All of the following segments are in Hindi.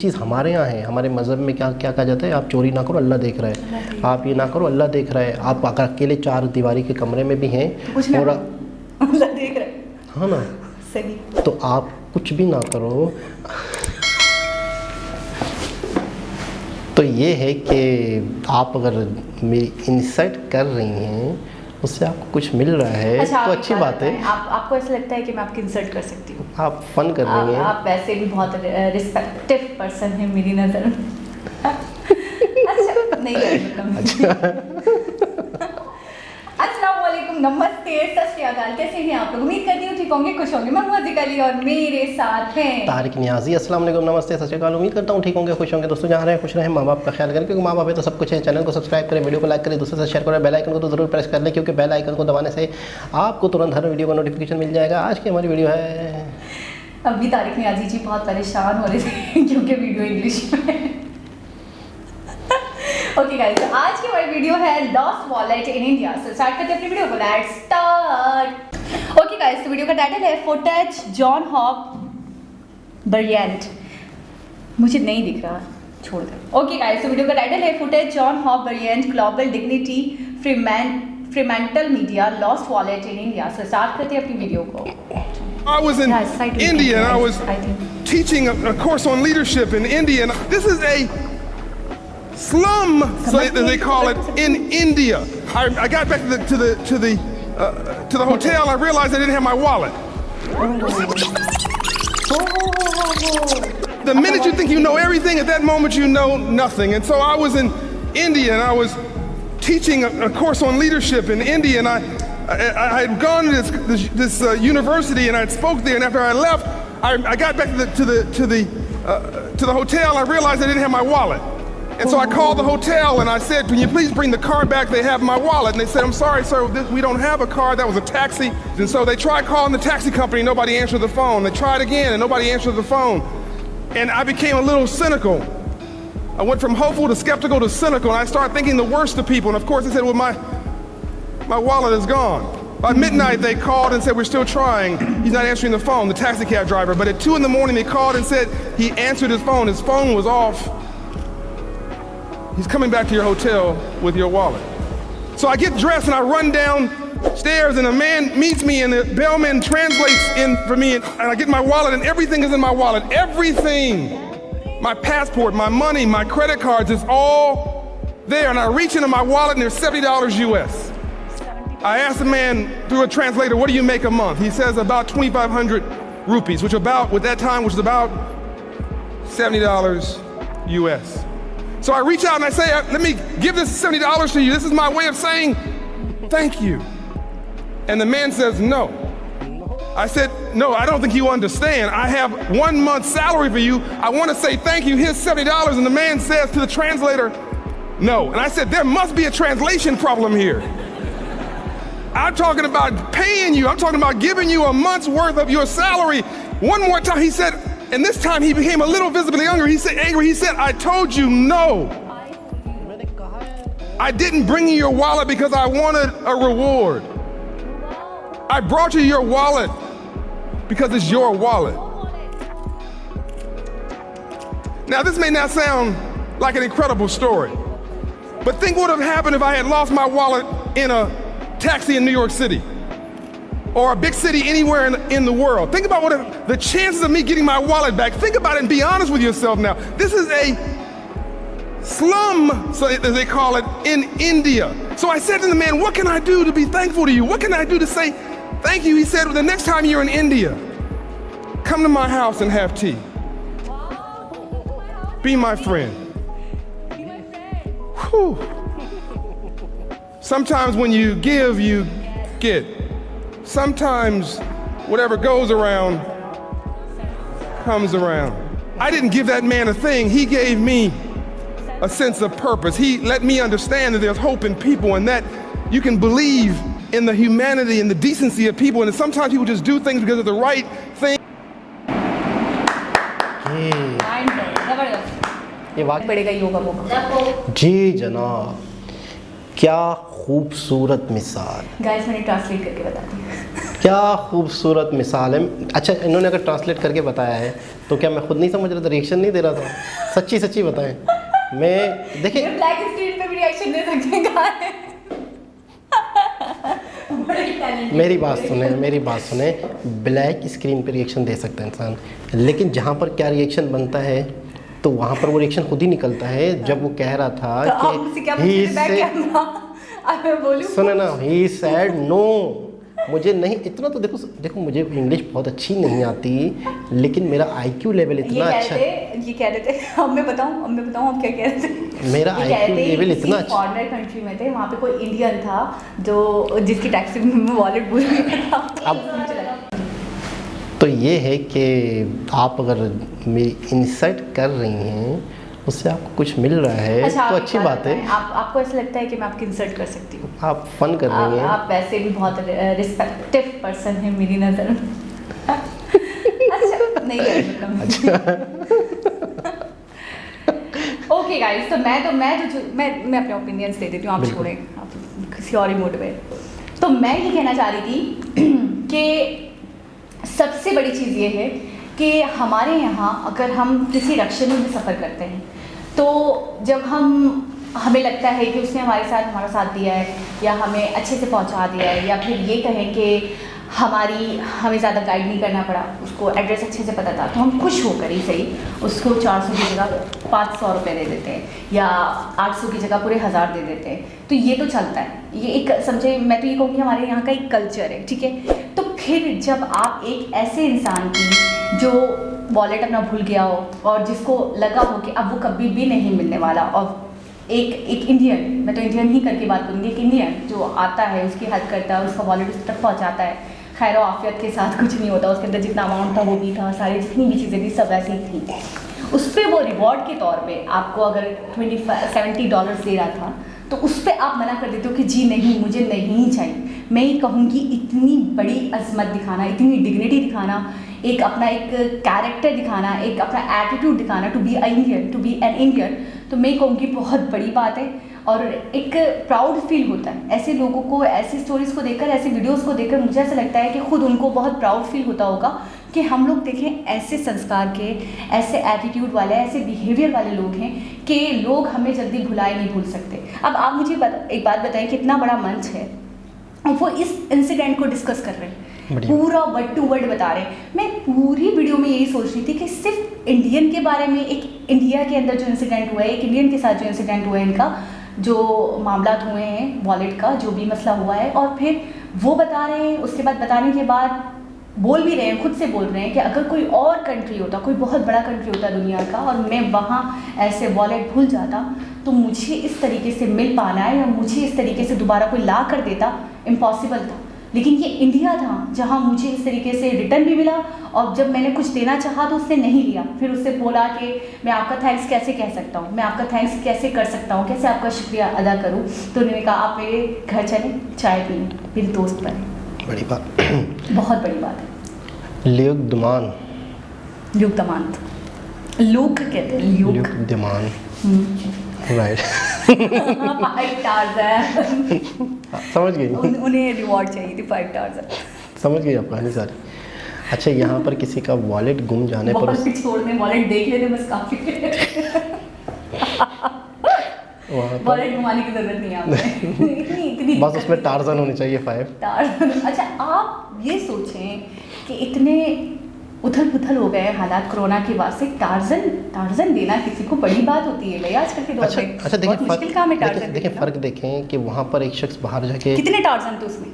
चीज़ हमारे यहाँ है, हमारे मज़हब में क्या क्या कहा जाता है, आप चोरी ना करो अल्लाह देख रहा है, आप ये ना करो अल्लाह देख रहा है। आप अगर अकेले चार दीवारी के कमरे में भी हैं और अल्लाह देख रहा है, हाँ ना, सही, तो आप कुछ भी ना करो। तो ये है कि आप अगर मेरी इंसल्ट कर रही हैं, उससे आपको कुछ मिल रहा है, अच्छा, तो अच्छी बात है। आपको ऐसा लगता है कि मैं आपकी इंसल्ट कर सकती हूँ? आप फन कर रही हैं। आप वैसे भी बहुत रिस्पेक्टिव पर्सन है मेरी नज़र में। अच्छा, नहीं अस्सलाम वालेकुम, नमस्ते, सत श्री अकाल। कैसे हैं आप लोग? उम्मीद करती हूँ ठीक होंगे, खुश होंगे। मैं मुअज़्ज़िज़ अली और मेरे साथ हैं तारिक नियाज़ी। अस्सलाम वालेकुम, नमस्ते, सत श्री अकाल। उम्मीद करता हूँ ठीक होंगे, खुश होंगे। दोस्तों जहाँ रहें खुश रहें, माँ बाप का ख्याल करें, क्योंकि माँ बाप है तो सब कुछ है। चैनल को सब्सक्राइब करें, वीडियो को लाइक करें, दूसरे से शेयर करें, बेल आइकन को तो जरूर प्रेस कर लें, क्योंकि बेल आइकन को दबाने से आपको तुरंत हर वीडियो का नोटिफिकेशन मिल जाएगा। आज की हमारी वीडियो है, अभी तारिक नियाज़ी जी बहुत परेशान हो रहे थे क्योंकि वीडियो इंग्लिश में। ओके गाइस, तो आज की हमारी वीडियो है lost wallet in India. So start करते हैं अपनी वीडियो को, लेट्स स्टार्ट। ओके गाइस, तो वीडियो का टाइटल है फुटेज जॉन हॉप बरिएंट। मुझे नहीं दिख रहा, छोड़ दे। ओके गाइस, तो वीडियो का टाइटल है footage John Hope Bryant Global Dignity Fremantle Media lost wallet in India. So start करते हैं अपनी वीडियो को। I was in India and I was teaching a course on leadership in India, and this is a slum, so they call it, in India. I got back to the hotel. I realized I didn't have my wallet. The minute you think you know everything, at that moment you know nothing. And so I was in India and I was teaching a course on leadership in India, and I had gone to this university and I spoke there, and after I left, I got back to the hotel. I realized I didn't have my wallet, and so I called the hotel and I said, "Can you please bring the car back? They have my wallet." And they said, "I'm sorry, sir, we don't have a car. That was a taxi." And so they tried calling the taxi company. Nobody answered the phone. They tried again, and nobody answered the phone. And I became a little cynical. I went from hopeful to skeptical to cynical, and I started thinking the worst of people. And of course, they said, "Well, my wallet is gone." By midnight, they called and said, "We're still trying. He's not answering the phone," the taxi cab driver. But at 2 in the morning, they called and said he answered his phone. His phone was off. He's coming back to your hotel with your wallet. So I get dressed and I run downstairs, and a man meets me, and the bellman translates in for me, and I get my wallet, and everything is in my wallet. Everything. My passport, my money, my credit cards, is all there. And I reach into my wallet, and there's $70 US. I asked the man through a translator, "What do you make a month?" He says about 2,500 rupees, which at that time was about $70 US. So I reach out and I say, "Let me give this $70 to you. This is my way of saying thank you." And the man says, "No." I said, "No, I don't think you understand. I have 1 month's salary for you. I want to say thank you. Here's $70. And the man says to the translator, "No." And I said, "There must be a translation problem here. I'm talking about paying you. I'm talking about giving you a month's worth of your salary." One more time, he said, and this time he became a little visibly angry. He said, "I told you no. I didn't bring you your wallet because I wanted a reward. I brought you your wallet because it's your wallet." Now, this may not sound like an incredible story, but think what would have happened if I had lost my wallet in a taxi in New York City or a big city anywhere in the world. Think about the chances of me getting my wallet back. Think about it and be honest with yourself now. This is a slum, so as they call it, in India. So I said to the man, "What can I do to be thankful to you? What can I do to say thank you?" He said, "Well, the next time you're in India, come to my house and have tea. Be my friend." Whew. Sometimes when you give, you get. Sometimes whatever goes around comes around. I didn't give that man a thing. He gave me a sense of purpose. He let me understand that there's hope in people, and that you can believe in the humanity and the decency of people, and that sometimes people just do things because of the right thing. ये बात पड़ेगा योगा वोगा। जी जनाब, क्या खूबसूरत मिसाल। गाइस, मैंने ट्रांसलेट करके बता दी। क्या खूबसूरत मिसाल है। अच्छा, इन्होंने अगर ट्रांसलेट करके बताया है तो क्या मैं खुद नहीं समझ रहा था, रिएक्शन नहीं दे रहा था? सच्ची सच्ची बताएं। मैं देखिए ब्लैक स्क्रीन पे भी रिएक्शन दे सकते हैं, कहाँ है? बड़े talented मेरी बात सुने, ब्लैक स्क्रीन पे रिएक्शन दे सकता है इंसान, लेकिन जहाँ पर क्या रिएक्शन बनता है तो वहाँ पर वो रिएक्शन खुद ही निकलता है। जब वो कह रहा था तो आप मुझसे क्या पूछ रहे थे? बैक कैमरा अब मैं बोलूं? सुनो ना, ही सेड नो, मुझे नहीं इतना तो देखो मुझे इंग्लिश बहुत अच्छी नहीं आती, लेकिन मेरा आईक्यू लेवल इतना अच्छा है। ये कह रहे थे अब मैं बताऊं आप क्या कह रहे थे? मेरा आईक्यू लेवल इतना अच्छा। फॉरेनर कंट्री में थे, वहाँ पे कोई इंडियन था जो जिसकी टैक्सी में वॉलेट भूल गया था। अब तो ये है कि आप अगर मेरी इंसल्ट कर रही हैं, उससे आपको कुछ मिल रहा है अच्छा, तो अच्छी बात है। आपको ऐसा लगता है कि मैं आपकी इंसल्ट कर सकती हूँ? आप फन कर रही हैं। आप वैसे भी बहुत रिस्पेक्टिव पर्सन है मेरी नज़र में। अच्छा नहीं कर ओके गाइस, तो मैं अपने ओपिनियंस दे देती हूँ, आप छोड़ें, आप किसी और ही मोड में। तो मैं ये कहना चाह रही थी कि सबसे बड़ी चीज़ ये है कि हमारे यहाँ अगर हम किसी रक्षा में सफ़र करते हैं तो जब हमें लगता है कि उसने हमारा साथ दिया है या हमें अच्छे से पहुँचा दिया है, या फिर ये कहें कि हमें ज़्यादा गाइड नहीं करना पड़ा, उसको एड्रेस अच्छे से पता था, तो हम खुश होकर ही सही उसको 400 की जगह 500 रुपये दे देते हैं या 800 की जगह पूरे 1000 दे देते हैं। तो ये तो चलता है, ये एक समझे, मैं तो ये कहूँगी हमारे यहाँ का एक कल्चर है, ठीक है। तो फिर जब आप एक ऐसे इंसान की जो वॉलेट अपना भूल गया हो और जिसको लगा हो कि अब वो कभी भी नहीं मिलने वाला, और एक इंडियन, मैं तो इंडियन ही करके बात करूँगी, एक इंडियन जो आता है, उसकी हेल्प करता है, उसका वॉलेट उस तक पहुँचाता है, खैर आफियत के साथ कुछ नहीं होता, उसके अंदर जितना अमाउंट था वो भी था, सारी जितनी भी चीज़ें थी सब ऐसी ही थी, उस पर वो रिवॉर्ड के तौर पे आपको अगर $70 दे रहा था तो उस पर आप मना कर देते हो कि जी नहीं, मुझे नहीं चाहिए। मैं ये कहूँगी इतनी बड़ी अजमत दिखाना, इतनी डिग्निटी दिखाना, एक अपना एक कैरेक्टर दिखाना, एक अपना एटीट्यूड दिखाना, टू बी एन इंडियन, तो मैं कहूँगी बहुत बड़ी बात है। और एक प्राउड फील होता है ऐसे लोगों को, ऐसी स्टोरीज़ को देखकर, ऐसे वीडियोस को देखकर मुझे ऐसा लगता है कि खुद उनको बहुत प्राउड फील होता होगा कि हम लोग देखें ऐसे संस्कार के, ऐसे एटीट्यूड वाले, ऐसे बिहेवियर वाले लोग हैं कि लोग हमें जल्दी भुलाए नहीं भूल सकते। अब आप मुझे एक बात बताएं, कितना बड़ा मंच है और वो इस इंसिडेंट को डिस्कस कर रहे हैं, पूरा वर्ड टू वर्ड बता रहे हैं। मैं पूरी वीडियो में यही सोच रही थी कि सिर्फ इंडियन के बारे में, एक इंडिया के अंदर जो इंसिडेंट हुआ है, एक इंडियन के साथ जो इंसिडेंट हुआ है, इनका जो मामला हुए हैं, वॉलेट का जो भी मसला हुआ है, और फिर वो बता रहे हैं, उसके बाद बताने के बाद बोल भी रहे हैं, खुद से बोल रहे हैं कि अगर कोई और कंट्री होता, कोई बहुत बड़ा कंट्री होता दुनिया का, और मैं वहाँ ऐसे वॉलेट भूल जाता, तो मुझे इस तरीके से मिल पाना है या मुझे इस तरीके से दोबारा कोई ला कर देता इम्पॉसिबल था। लेकिन ये इंडिया था जहाँ मुझे इस तरीके से रिटर्न भी मिला, और जब मैंने कुछ देना चाहा तो उसने नहीं लिया, फिर उससे बोला कि मैं आपका थैंक्स कैसे कह सकता हूँ, मैं आपका थैंक्स कैसे कर सकता हूँ, कैसे आपका शुक्रिया अदा करूँ। तो उन्होंने कहा आप मेरे घर चलें, चाय पिए, मेरे दोस्त बने। बड़ी बात, बहुत बड़ी बात है। ल्यूक दुमान, लूक कहते हैं, ल्यूक दुमान, राइट। समझ गई, उन्हें रिवॉर्ड चाहिए थी 5 स्टार्स। समझ गई आप कहानी सारी। अच्छा, यहाँ पर किसी का वॉलेट गुम जाने पर छोड़ने, वॉलेट देख लेते बस काफी। वॉलेट घुमाने की जरूरत नहीं है आपको। इतनी बस उसमें टार्जन होने चाहिए 5 टार्जन। अच्छा, आप ये सोचें कि इतने उथल पुथल हो गए हालात कोरोना के बाद से, टार्जन देना किसी को बड़ी बात होती है भाई आजकल के दौर में। अच्छा देखिए, मुश्किल काम है टार्जन। देखिए फ़र्क देखें कि वहाँ पर एक शख्स बाहर जाके, कितने टार्जन थे उसमें?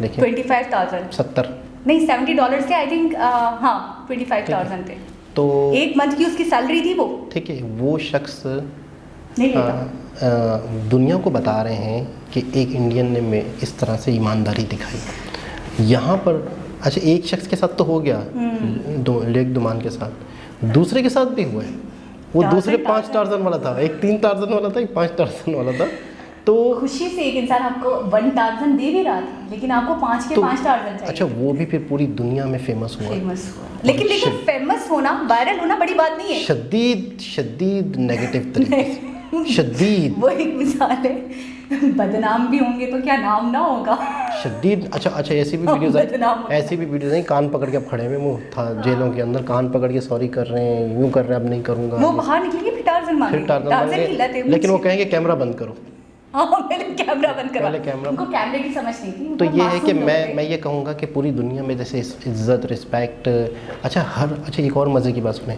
देखिए 25,000, 70 नहीं $70 थे आई थिंक। हाँ 25,000 थे, तो एक मंथ की उसकी सैलरी थी वो। ठीक है, वो शख्स नहीं लेता। दुनिया को बता रहे हैं कि एक इंडियन ने में इस तरह से ईमानदारी दिखाई। यहाँ पर अच्छा, एक शख्स के साथ तो हो गया, लेक दुमान के साथ, दूसरे के साथ भी हुआ है। वो दूसरे 5 टार्जन वाला था, एक 3 टार्जन वाला था, एक 5 टार्जन वाला था। तो खुशी से एक इंसान आपको 1 टार्जन दे भी रहा था, लेकिन आपको 5 के 5 टार्जन चाहिए। अच्छा, वो भी फिर पूरी दुनिया में फेमस हुआ। लेकिन फेमस होना, वायरल होना बड़ी बात नहीं है। शदीद नेगेटिव तरीके से, शदीद। वो एक मिसाल है बदनाम भी होंगे तो क्या नाम ना होगा। शदीद। अच्छा ऐसी भी वीडियोस बदनाम आई, ऐसी भी वीडियोस आई कान पकड़ के खड़े में मुँह था जेलों के अंदर, कान पकड़ के सॉरी कर रहे हैं, यूँ कर रहे हैं, अब नहीं करूँगा। वो बाहर निकलेंगे फिर टार्जन मांगेंगे, टार्जन टार्जन की लत है, लेकिन वो कहेंगे कैमरा बंद करो। हाँ पहले कैमरा बंद करवा। पहले कैमरा, उनको कैमरे की समझ नहीं थी। तो वो ये है कि मासूम लोग थे। मैं ये कहूँगा कि पूरी दुनिया में जैसे इज़्ज़त, रिस्पेक्ट, अच्छा एक और मज़े की बात सुने,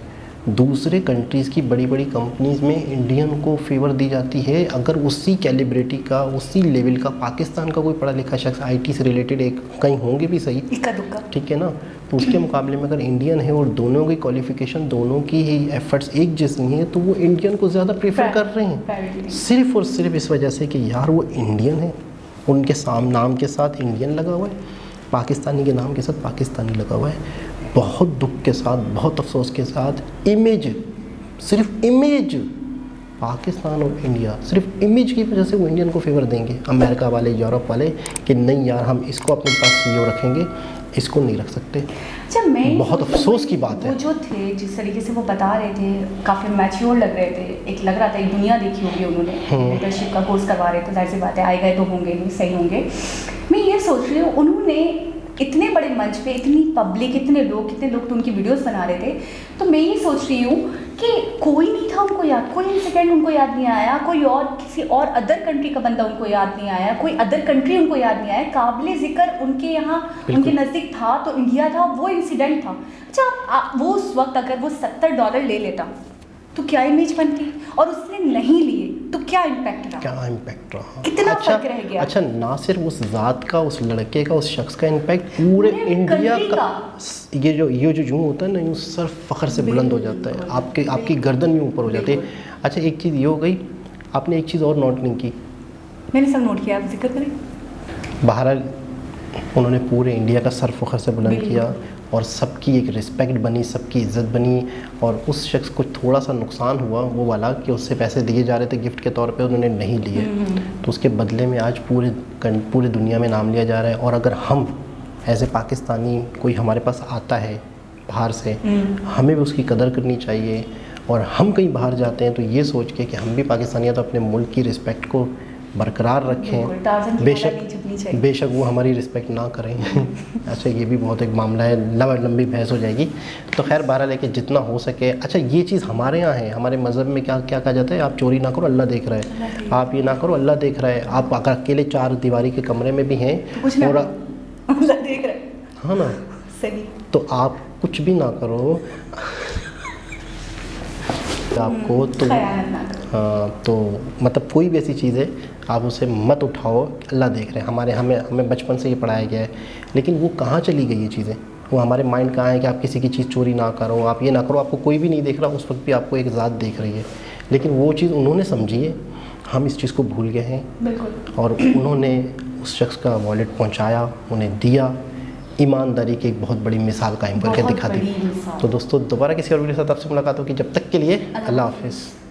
दूसरे कंट्रीज़ की बड़ी बड़ी कंपनीज़ में इंडियन को फेवर दी जाती है अगर उसी कैलिब्रिटी का, उसी लेवल का पाकिस्तान का कोई पढ़ा लिखा शख्स आईटी से रिलेटेड एक कहीं होंगे भी सही, इक्का दुक्का, ठीक है ना, तो उसके मुकाबले में अगर इंडियन है और दोनों की क्वालिफिकेशन, दोनों की ही एफर्ट्स एक जैसी हैं, तो वो इंडियन को ज़्यादा प्रेफर कर रहे हैं, सिर्फ और सिर्फ इस वजह से कि यार वो इंडियन है, उनके नाम के साथ इंडियन लगा हुआ है, पाकिस्तानी के नाम के साथ पाकिस्तानी लगा हुआ है। बहुत दुख के साथ, बहुत अफसोस के साथ इमेज, सिर्फ इमेज, पाकिस्तान और इंडिया सिर्फ इमेज की वजह से वो इंडियन को फेवर देंगे, अमेरिका वाले, यूरोप वाले, कि नहीं यार हम इसको अपने पास सीईओ रखेंगे, इसको नहीं रख सकते। अच्छा मैं बहुत अफसोस की बात है। वो जो थे जिस तरीके से वो बता रहे थे काफ़ी मैच्योर लग रहे थे, एक लग रहा था एक दुनिया देखी होगी उन्होंने, लीडरशिप का कोर्स करवा रहे थे, जाहिर सी बात है आए गए तो होंगे नहीं, सही होंगे। मैं ये सोच रही हूँ उन्होंने इतने बड़े मंच पे इतनी पब्लिक, कितने लोग तो उनकी वीडियोस बना रहे थे, तो मैं ये सोच रही हूँ कि कोई नहीं था उनको याद, कोई इंसिडेंट उनको याद नहीं आया, कोई और किसी और अदर कंट्री का बंदा उनको याद नहीं आया, कोई अदर कंट्री उनको याद नहीं आया, काबिले ज़िक्र उनके यहाँ उनके नज़दीक था तो इंडिया था, वो इंसिडेंट था। अच्छा वो उस वक्त अगर वो $70 ले लेता तो क्या इमेज बनती, और उसने नहीं लिए तो क्या इम्पैक्ट रहा, क्या इम्पैक्ट रहा, कितना फर्क रह गया। अच्छा ना सिर्फ उस ज़ात का, उस लड़के का, उस शख्स का इम्पैक्ट, पूरे इंडिया का। ये जो यूँ होता है ना, यूँ सर फ़ख्र से बुलंद हो जाता है, आपकी गर्दन भी ऊपर हो जाती है। अच्छा एक चीज़ ये हो गई, आपने एक चीज़ और नोट नहीं की, मैंने सब नोट किया, आप जिक्र करें। बहरहाल उन्होंने पूरे इंडिया का सर फ़ख्र से बुलंद किया और सबकी एक रिस्पेक्ट बनी, सबकी इज़्ज़त बनी, और उस शख्स को थोड़ा सा नुकसान हुआ वो वाला कि उससे पैसे दिए जा रहे थे गिफ्ट के तौर पे, उन्होंने नहीं लिए, तो उसके बदले में आज पूरे दुनिया में नाम लिया जा रहा है। और अगर हम एज ए पाकिस्तानी कोई हमारे पास आता है बाहर से, हमें भी उसकी कदर करनी चाहिए, और हम कहीं बाहर जाते हैं तो ये सोच के कि हम भी पाकिस्तानी हैं तो अपने मुल्क की रिस्पेक्ट को बरकरार रखें, बेशक वो हमारी रिस्पेक्ट ना करें। अच्छा ये भी बहुत एक मामला है, लंबी बहस हो जाएगी। तो खैर बहरहाल लेके जितना हो सके। अच्छा ये चीज़ हमारे यहाँ है, हमारे मज़हब में क्या कहा जाता है, आप चोरी ना करो अल्लाह देख रहा है, आप ये ना करो अल्लाह देख रहा है। आप अगर अकेले 4 दीवारी के कमरे में भी हैं और अल्लाह देख रहा है, हाँ ना, सही, तो आप कुछ भी ना करो आपको तो हाँ, तो मतलब कोई भी ऐसी चीज़ है आप उसे मत उठाओ, अल्लाह देख रहे हैं। हमें बचपन से ये पढ़ाया गया है, लेकिन वो कहाँ चली गई ये चीज़ें, वो हमारे माइंड कहाँ है कि आप किसी की चीज़ चोरी ना करो, आप ये ना करो, आपको कोई भी नहीं देख रहा, उस वक्त भी आपको एक ज़ात देख रही है, लेकिन वो चीज़ उन्होंने समझी है, हम इस चीज़ को भूल गए हैं। बिल्कुल। और उन्होंने उस शख्स का वॉलेट पहुँचाया, उन्हें दिया, ईमानदारी की एक बहुत बड़ी मिसाल कायम करके दिखा दी। तो दोस्तों दोबारा किसी और वीडियो के साथ आपसे मुलाकात होगी, जब तक के लिए अल्लाह हाफ़िज़।